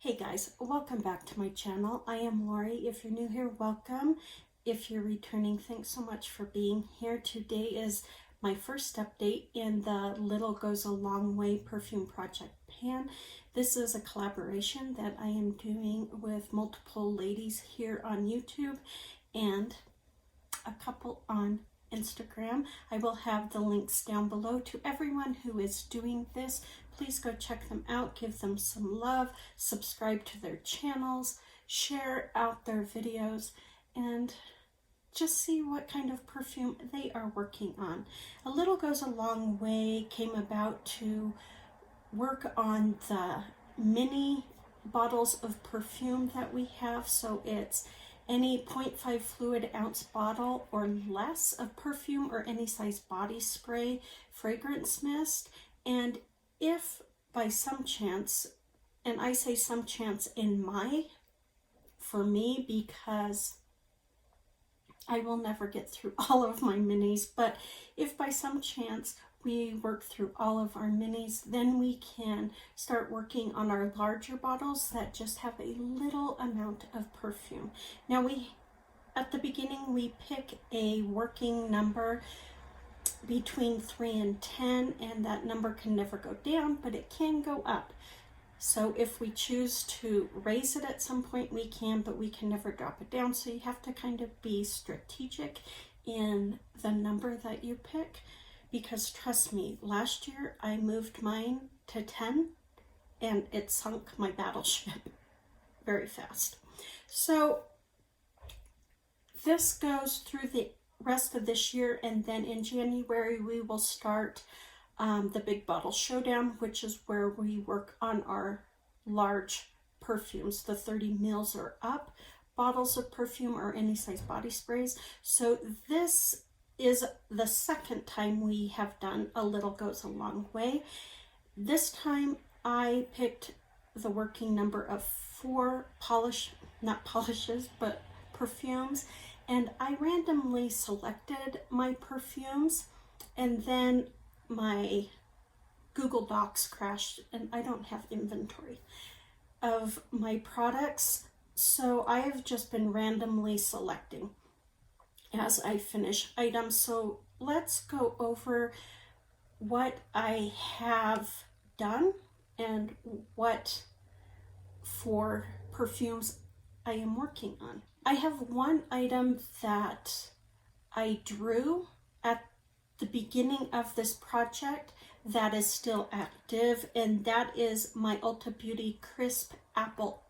Hey guys, welcome back to my channel. I am Lori. If you're new here, welcome. If you're returning, thanks so much for being here. Today is my first update in the Little Goes a Long Way perfume project pan. This is a collaboration that I am doing with multiple ladies here on YouTube and a couple on Instagram. I will have the links down below to everyone who is doing this. Please go check them out, give them some love, subscribe to their channels, share out their videos, and just see what kind of perfume they are working on. A Little Goes a Long Way came about to work on the mini bottles of perfume that we have. So it's any 0.5 fluid ounce bottle or less of perfume or any size body spray, fragrance mist, and if by some chance, and I say some chance for me because I will never get through all of my minis, but if by some chance we work through all of our minis, then we can start working on our larger bottles that just have a little amount of perfume. Now at the beginning, we pick a working number between 3 and 10, and that number can never go down, but it can go up. So if we choose to raise it at some point, we can, but we can never drop it down. So you have to kind of be strategic in the number that you pick, because trust me, last year I moved mine to 10 and it sunk my battleship very fast. So this goes through the rest of this year, and then in January we will start the Big Bottle Showdown, which is where we work on our large perfumes, the 30 mils or up bottles of perfume or any size body sprays. So this is the second time we have done A Little Goes a Long Way. This time I picked the working number of 4 perfumes, and I randomly selected my perfumes, and then my Google Docs crashed and I don't have inventory of my products. So I have just been randomly selecting as I finish items. So let's go over what I have done and what for perfumes I am working on. I have one item that I drew at the beginning of this project that is still active, and that is my Ulta Beauty Crisp Apple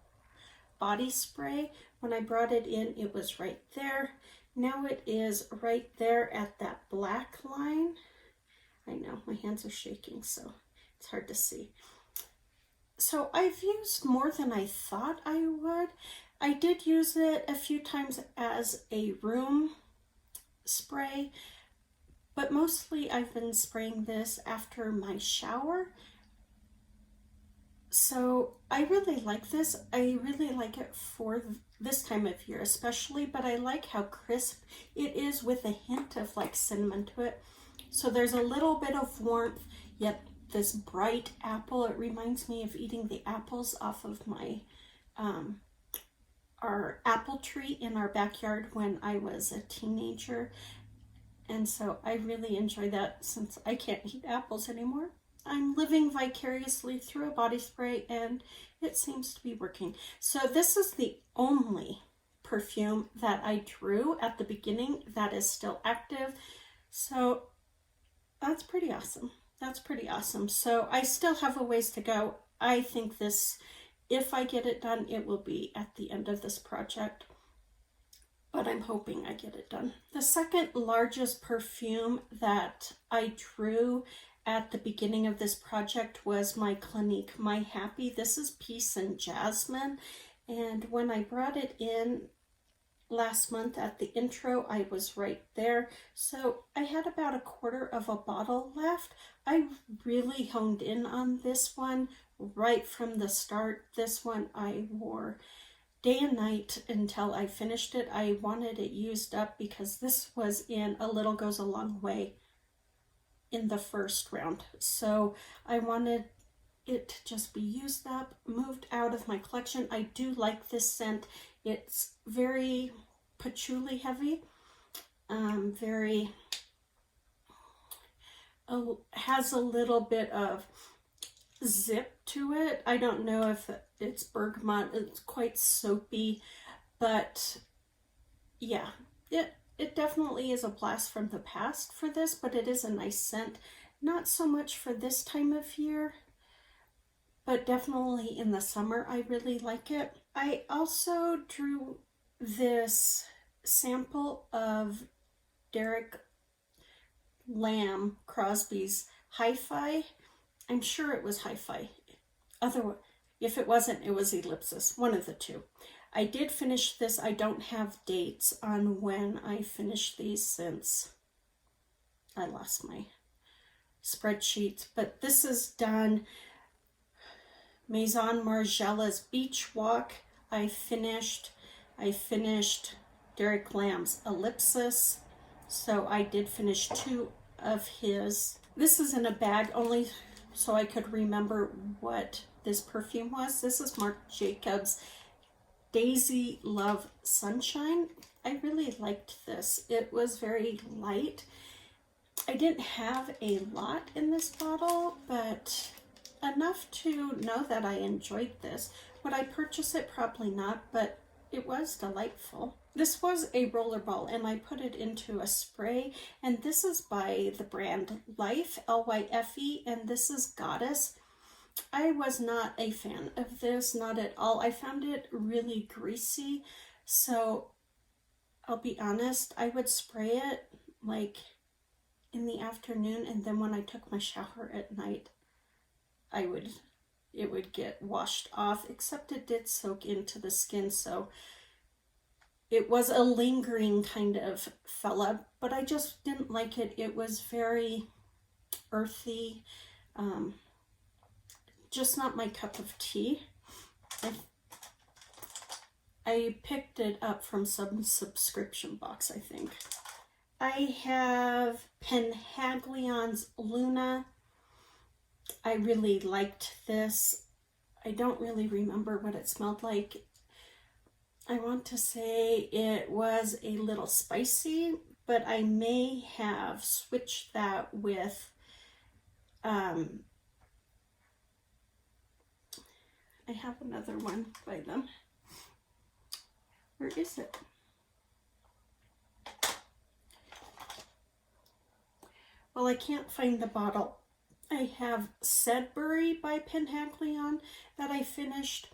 Body Spray. When I brought it in, it was right there. Now it is right there at that black line. I know, my hands are shaking, so it's hard to see. So I've used more than I thought I would. I did use it a few times as a room spray, but mostly I've been spraying this after my shower. So I really like this. I really like it for this time of year especially, but I like how crisp it is with a hint of like cinnamon to it. So there's a little bit of warmth, yet this bright apple. It reminds me of eating the apples off of my our apple tree in our backyard when I was a teenager. And so I really enjoy that. Since I can't eat apples anymore, I'm living vicariously through a body spray, and it seems to be working. So this is the only perfume that I drew at the beginning that is still active. So that's pretty awesome. That's pretty awesome. So I still have a ways to go. I think this, if I get it done, it will be at the end of this project, but I'm hoping I get it done. The second largest perfume that I drew at the beginning of this project was my Clinique My Happy. This is Peace and Jasmine, and when I brought it in last month at the intro, I was right there. So I had about 1/4 of a bottle left. I really honed in on this one right from the start. This one I wore day and night until I finished it. I wanted it used up because this was in A Little Goes a Long Way in the first round. So I wanted it to just be used up, moved out of my collection. I do like this scent. It's very patchouli heavy, has a little bit of zip to it. I don't know if it's bergamot. It's quite soapy, but yeah, it definitely is a blast from the past for this, but it is a nice scent. Not so much for this time of year, but definitely in the summer I really like it. I also drew this sample of Derek Lamb Crosby's Hi-Fi. I'm sure it was Hi-Fi. Otherwise, if it wasn't, it was Ellipsis, one of the two. I did finish this. I don't have dates on when I finished these since I lost my spreadsheet, but this is done. Maison Margiela's Beach Walk. I finished Derek Lamb's Ellipsis, so I did finish 2 of his. This is in a bag only so I could remember what this perfume was. This is Marc Jacobs Daisy Love Sunshine. I really liked this. It was very light. I didn't have a lot in this bottle, but enough to know that I enjoyed this. Would I purchase it? Probably not, but it was delightful. This was a rollerball, and I put it into a spray, and this is by the brand Life, Lyfe, and this is Goddess. I was not a fan of this, not at all. I found it really greasy, so I'll be honest, I would spray it like in the afternoon, and then when I took my shower at night, it would get washed off, except it did soak into the skin, so it was a lingering kind of fella, but I just didn't like it. It was very earthy, just not my cup of tea. I picked it up from some subscription box, I think. I have Penhaglion's Luna. I really liked this. I don't really remember what it smelled like. I want to say it was a little spicy, but I may have switched that with I have another one by them. Where is it? Well, I can't find the bottle. I have Sedbury by Penhaglion that I finished,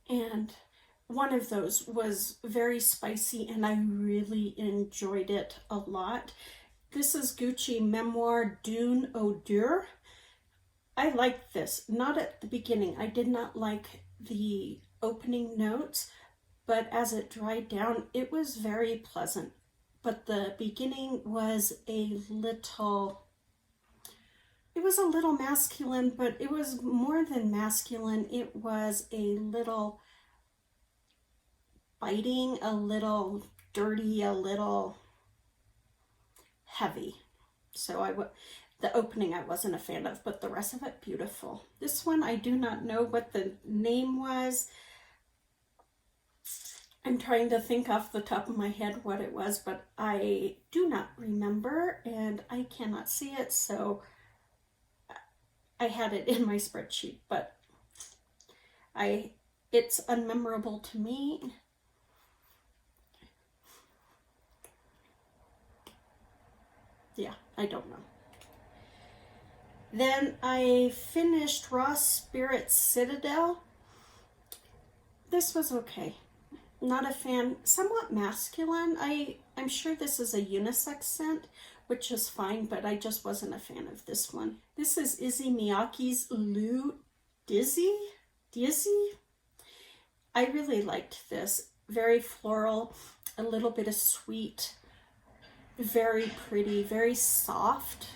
and one of those was very spicy and I really enjoyed it a lot. This is Gucci Memoir Dune Odeur. I liked this, not at the beginning. I did not like the opening notes, but as it dried down, it was very pleasant. But the beginning was a little masculine, but it was more than masculine. It was a little biting, a little dirty, a little heavy. So the opening I wasn't a fan of, but the rest of it, beautiful. This one, I do not know what the name was. I'm trying to think off the top of my head what it was, but I do not remember, and I cannot see it, so I had it in my spreadsheet, but it's unmemorable to me. Yeah, I don't know. Then I finished Raw Spirit Citadel. This was okay. Not a fan. Somewhat masculine. I'm sure this is a unisex scent, which is fine, but I just wasn't a fan of this one. This is Issey Miyake's Lou Dizzy. I really liked this. Very floral, a little bit of sweet, very pretty, very soft.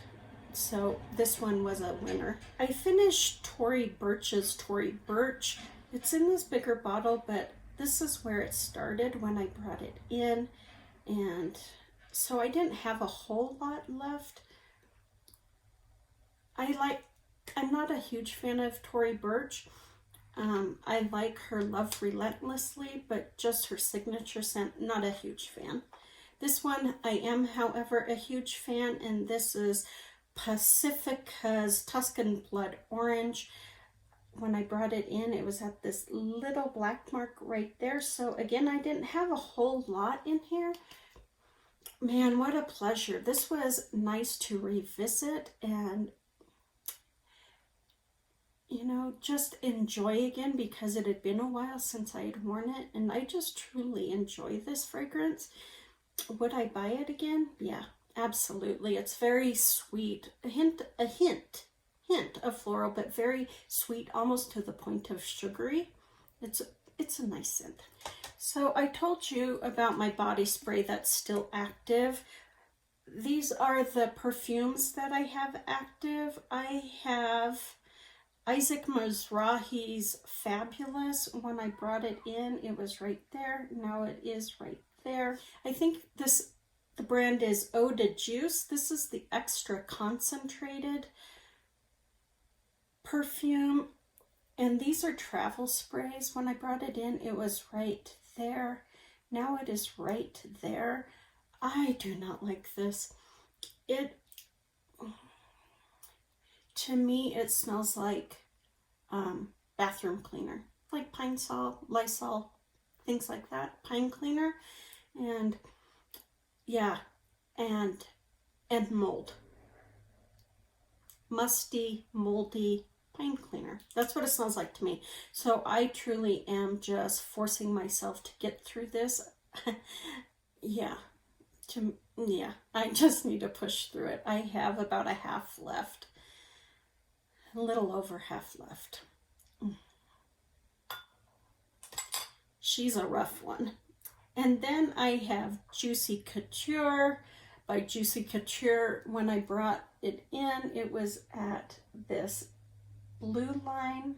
So this one was a winner. I finished Tory Burch's Tory Burch. It's in this bigger bottle, but this is where it started when I brought it in. And so I didn't have a whole lot left. I'm not a huge fan of Tory Burch. I like her Love Relentlessly, but just her signature scent, not a huge fan. This one I am, however, a huge fan, and this is Pacifica's Tuscan Blood Orange. When I brought it in, it was at this little black mark right there. So again, I didn't have a whole lot in here. Man, what a pleasure. This was nice to revisit and, you know, just enjoy again, because it had been a while since I had worn it, and I just truly enjoy this fragrance. Would I buy it again? Yeah, absolutely. It's very sweet, a hint of floral, but very sweet, almost to the point of sugary. It's a nice scent. So I told you about my body spray that's still active. These are the perfumes that I have active. I have Isaac Mizrahi's Fabulous. When I brought it in, it was right there. Now it is right there. I think the brand is Eau de Juice. This is the extra concentrated perfume, and these are travel sprays. When I brought it in, it was right there. Now it is right there. I do not like this. To me, it smells like bathroom cleaner, like Pine Sol, Lysol, things like that, pine cleaner, and yeah, and mold, musty, moldy pine cleaner. That's what it smells like to me. So I truly am just forcing myself to get through this. Yeah, I just need to push through it. I have about a half left, a little over half left. She's a rough one. And then I have Juicy Couture by Juicy Couture. When I brought it in, it was at this blue line,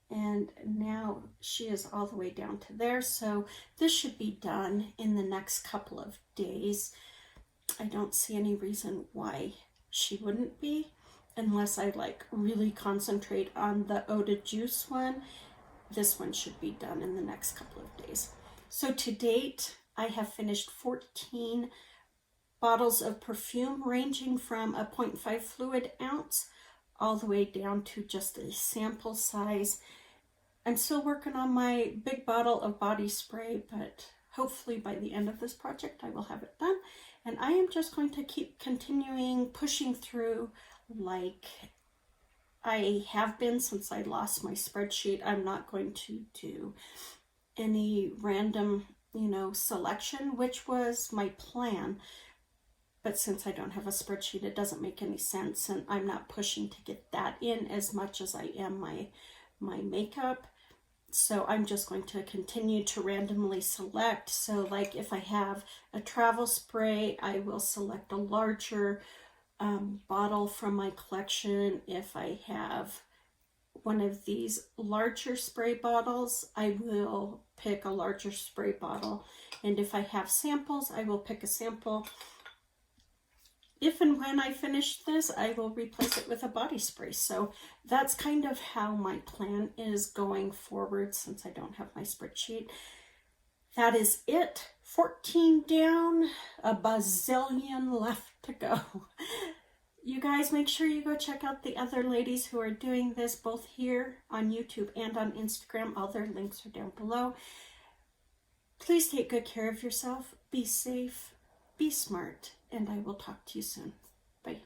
and now she is all the way down to there. So this should be done in the next couple of days. I don't see any reason why she wouldn't be, unless I like really concentrate on the Eau de Juice one. This one should be done in the next couple of days. So to date, I have finished 14 bottles of perfume, ranging from a 0.5 fluid ounce all the way down to just a sample size. I'm still working on my big bottle of body spray, but hopefully by the end of this project, I will have it done. And I am just going to keep continuing pushing through like I have been since I lost my spreadsheet. I'm not going to do any random, selection, which was my plan. But since I don't have a spreadsheet, it doesn't make any sense, and I'm not pushing to get that in as much as I am my makeup. So I'm just going to continue to randomly select. So like if I have a travel spray, I will select a larger bottle from my collection. If I have one of these larger spray bottles, I will pick a larger spray bottle. And if I have samples, I will pick a sample. If and when I finish this, I will replace it with a body spray. So that's kind of how my plan is going forward, since I don't have my spreadsheet. That is it. 14 down, a bazillion left to go. You guys, make sure you go check out the other ladies who are doing this, both here on YouTube and on Instagram. All their links are down below. Please take good care of yourself. Be safe. Be smart. And I will talk to you soon. Bye.